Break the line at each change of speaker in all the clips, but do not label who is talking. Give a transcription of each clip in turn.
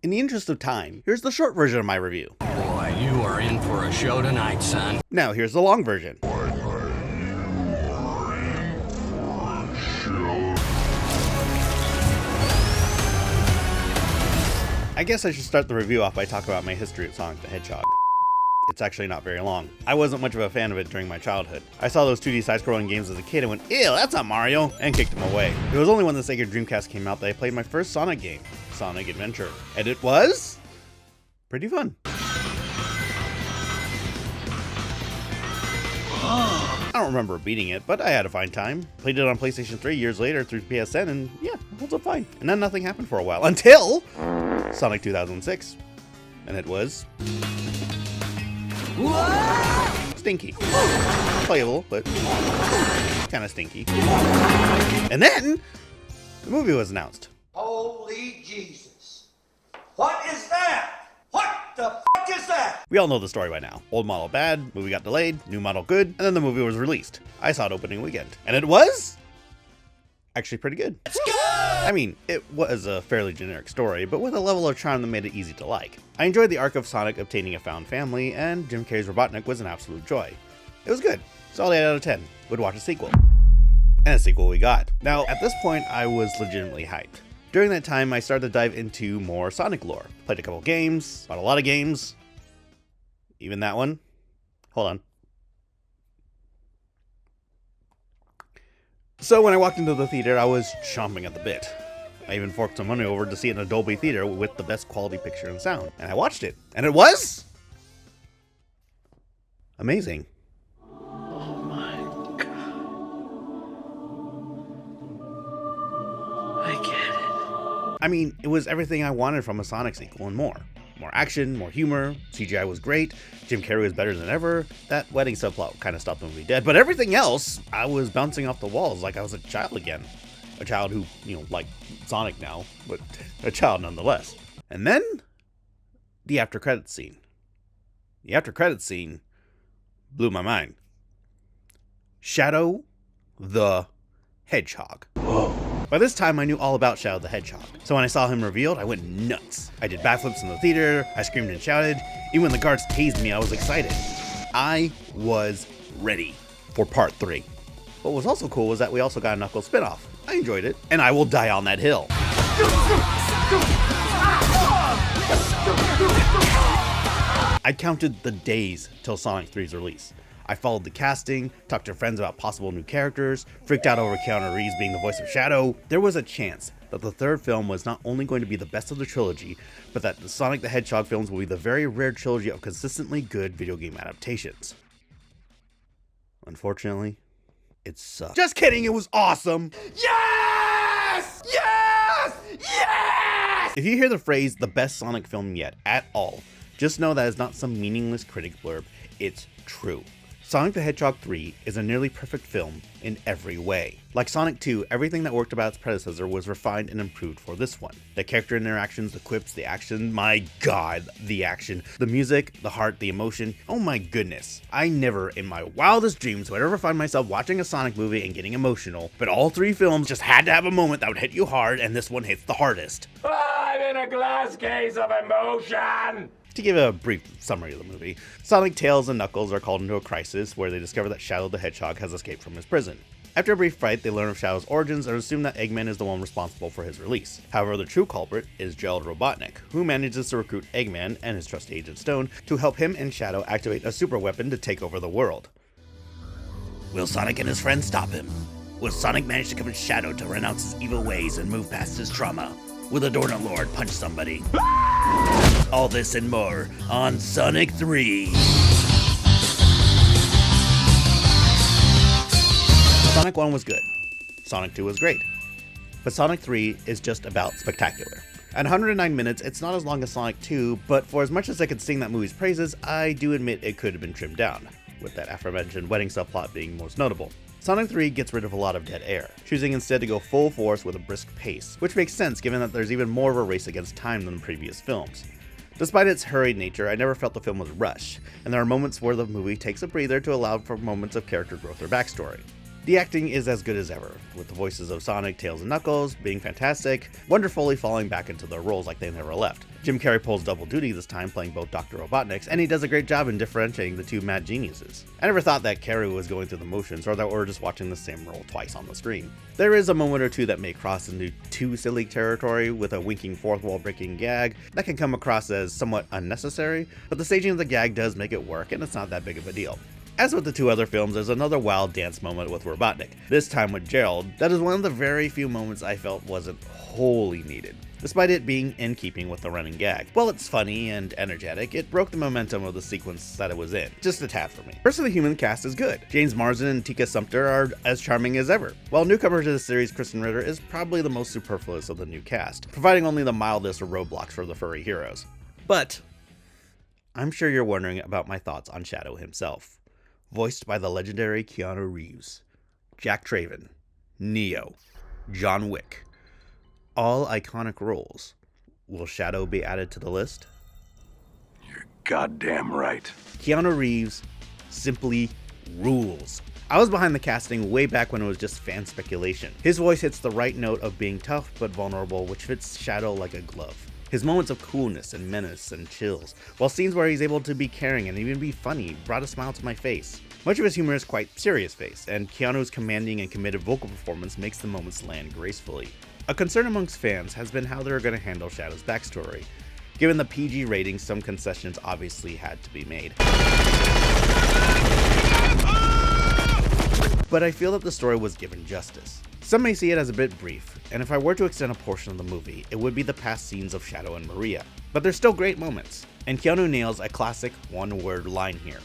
In the interest of time, here's the short version of my review.
Boy, you are in for a show tonight, son.
Now here's the long version. I guess I should start the review off by talking about my history of Sonic the Hedgehog. It's actually not very long. I wasn't much of a fan of it during my childhood. I saw those 2D side-scrolling games as a kid and went, ew, that's not Mario, and kicked them away. It was only when the Sega Dreamcast came out that I played my first Sonic game, Sonic Adventure. And it was pretty fun. I don't remember beating it, but I had a fine time. Played it on PlayStation 3 years later through PSN, and yeah, it holds up fine. And then nothing happened for a while, until Sonic 2006. And it was stinky. Playable, but kind of stinky. And then the movie was announced.
Holy Jesus. What is that? What the fuck is that?
We all know the story by now. Old model bad, movie got delayed, new model good, and then the movie was released. I saw it opening weekend. And it was actually pretty good.
Let's go!
I mean, it was a fairly generic story, but with a level of charm that made it easy to like. I enjoyed the arc of Sonic obtaining a found family, and Jim Carrey's Robotnik was an absolute joy. It was good. Solid 8 out of 10. Would watch a sequel. And a sequel we got. Now, at this point, I was legitimately hyped. During that time, I started to dive into more Sonic lore. Played a couple games, bought a lot of games. Even that one. Hold on. So when I walked into the theater, I was chomping at the bit. I even forked some money over to see it in a Dolby theater with the best quality picture and sound. And I watched it. And it was amazing.
Oh my God. I get it.
I mean, it was everything I wanted from a Sonic sequel and more. More action, more humor, CGI was great, Jim Carrey was better than ever, that wedding subplot kind of stopped the movie dead, but everything else, I was bouncing off the walls like I was a child again. A child who, like Sonic now, but a child nonetheless. And then, the after credits scene. The after credits scene blew my mind. Shadow the Hedgehog.
Whoa.
By this time, I knew all about Shadow the Hedgehog, so when I saw him revealed, I went nuts. I did backflips in the theater, I screamed and shouted, even when the guards tased me, I was excited. I was ready for part 3. What was also cool was that we also got a Knuckles spinoff. I enjoyed it, and I will die on that hill. I counted the days till Sonic 3's release. I followed the casting, talked to friends about possible new characters, freaked out over Keanu Reeves being the voice of Shadow. There was a chance that the third film was not only going to be the best of the trilogy, but that the Sonic the Hedgehog films will be the very rare trilogy of consistently good video game adaptations. Unfortunately, it sucked. Just kidding, it was awesome!
Yes! Yes! Yes!
If you hear the phrase, the best Sonic film yet, at all, just know that is not some meaningless critic blurb, it's true. Sonic the Hedgehog 3 is a nearly perfect film in every way. Like Sonic 2, everything that worked about its predecessor was refined and improved for this one. The character interactions, the quips, the action, my god, the action, the music, the heart, the emotion, oh my goodness. I never in my wildest dreams would ever find myself watching a Sonic movie and getting emotional, but all 3 films just had to have a moment that would hit you hard, and this one hits the hardest.
I'm in a glass case of emotion!
To give a brief summary of the movie, Sonic, Tails, and Knuckles are called into a crisis where they discover that Shadow the Hedgehog has escaped from his prison. After a brief fight, they learn of Shadow's origins and assume that Eggman is the one responsible for his release. However, the true culprit is Gerald Robotnik, who manages to recruit Eggman and his trusty Agent Stone to help him and Shadow activate a super weapon to take over the world. Will Sonic and his friends stop him? Will Sonic manage to convince Shadow to renounce his evil ways and move past his trauma? Will the Dorna Lord punch somebody? All this and more on Sonic 3. Sonic 1 was good. Sonic 2 was great. But Sonic 3 is just about spectacular. At 109 minutes, it's not as long as Sonic 2, but for as much as I could sing that movie's praises, I do admit it could have been trimmed down, with that aforementioned wedding subplot being most notable. Sonic 3 gets rid of a lot of dead air, choosing instead to go full force with a brisk pace, which makes sense given that there's even more of a race against time than the previous films. Despite its hurried nature, I never felt the film was rushed, and there are moments where the movie takes a breather to allow for moments of character growth or backstory. The acting is as good as ever, with the voices of Sonic, Tails, and Knuckles being fantastic, wonderfully falling back into their roles like they never left. Jim Carrey pulls double duty this time playing both Dr. Robotnik's, and he does a great job in differentiating the two mad geniuses. I never thought that Carrey was going through the motions, or that we're just watching the same role twice on the screen. There is a moment or two that may cross into too silly territory, with a winking fourth wall breaking gag that can come across as somewhat unnecessary, but the staging of the gag does make it work, and it's not that big of a deal. As with the two other films, there's another wild dance moment with Robotnik, this time with Gerald, that is one of the very few moments I felt wasn't wholly needed, despite it being in keeping with the running gag. While it's funny and energetic, it broke the momentum of the sequence that it was in, just a tad for me. The rest of the human cast is good. James Marsden and Tika Sumpter are as charming as ever, while newcomer to the series Kristen Ritter is probably the most superfluous of the new cast, providing only the mildest of roadblocks for the furry heroes. But I'm sure you're wondering about my thoughts on Shadow himself. Voiced by the legendary Keanu Reeves, Jack Traven, Neo, John Wick. All iconic roles. Will Shadow be added to the list?
You're goddamn right.
Keanu Reeves simply rules. I was behind the casting way back when it was just fan speculation. His voice hits the right note of being tough but vulnerable, which fits Shadow like a glove. His moments of coolness and menace and chills, while scenes where he's able to be caring and even be funny, brought a smile to my face. Much of his humor is quite serious face, and Keanu's commanding and committed vocal performance makes the moments land gracefully. A concern amongst fans has been how they're going to handle Shadow's backstory. Given the PG rating, some concessions obviously had to be made. But I feel that the story was given justice. Some may see it as a bit brief, and if I were to extend a portion of the movie, it would be the past scenes of Shadow and Maria. But there's still great moments, and Keanu nails a classic one-word line here.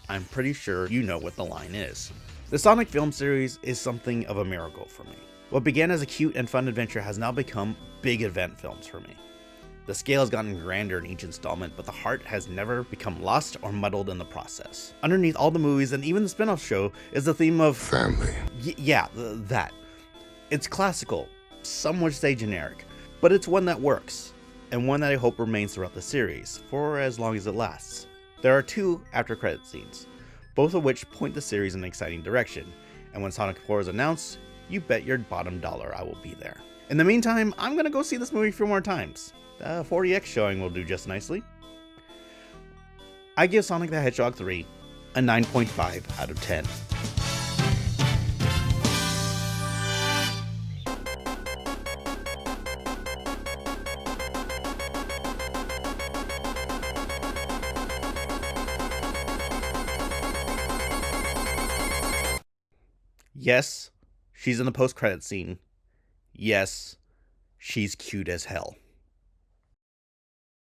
I'm pretty sure you know what the line is. The Sonic film series is something of a miracle for me. What began as a cute and fun adventure has now become big event films for me. The scale has gotten grander in each installment, but the heart has never become lost or muddled in the process. Underneath all the movies and even the spin-off show is the theme of
Family.
That. It's classical, some would say generic, but it's one that works, and one that I hope remains throughout the series, for as long as it lasts. There are two after-credit scenes, both of which point the series in an exciting direction, and when Sonic 4 is announced, you bet your bottom dollar I will be there. In the meantime, I'm gonna go see this movie a few more times. The 40X showing will do just nicely. I give Sonic the Hedgehog 3 a 9.5 out of 10. Yes, she's in the post-credit scene. Yes, she's cute as hell.